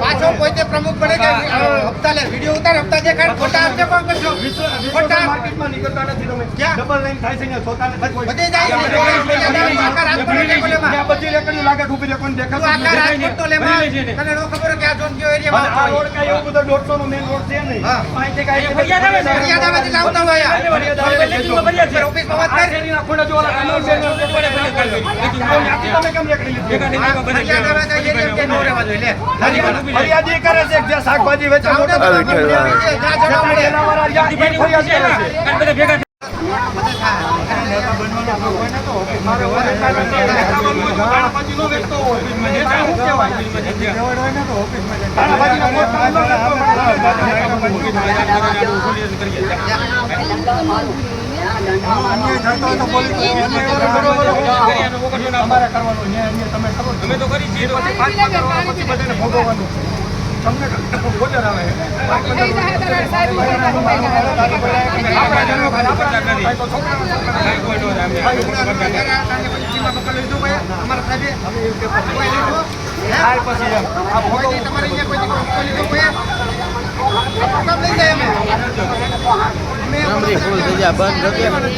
પાછો પોતે પ્રમુખ બને કે હપ્તા લે વિડિયો ઉતાર હપ્તા દેખાડ ખોટા આપજે કોણ કરશો ખોટા માર્કેટમાં નીકળતા નથી તમે ક્યાં ડબલ લાઈન થાય છે ને સોતા નથી બધે જાય છે આકાર હાથ પર ટેકોલેમાં આ બધી રેકડી લાગે ઊભી રેકોન દેખાતો આકાર હાથ પર તો લેમાં તને નો ખબર કે આ ઝોન કયો એરિયામાં આ રોડ કાય એવું બધો 150 નો મેઈન રોડ છે નહીં અહીંથી કાય ફરિયાદ આવે છે લાવતા હોય ફરિયાદ ઓફિસમાં વાત કર એના ખોડા જો ઓલા કાનો છે તમે કેમ રેકડી લીધી ફરિયાદ આવે છે એરિયા કે નો રહેવા જોઈએ લે ફરિયાદી કરે છે જે શાકભાજી વેચે મોટા તમે તો કરી છે બધાને ભોગવવાનું તમને બોલર આવે ફૂલ થઈ જાય બંધ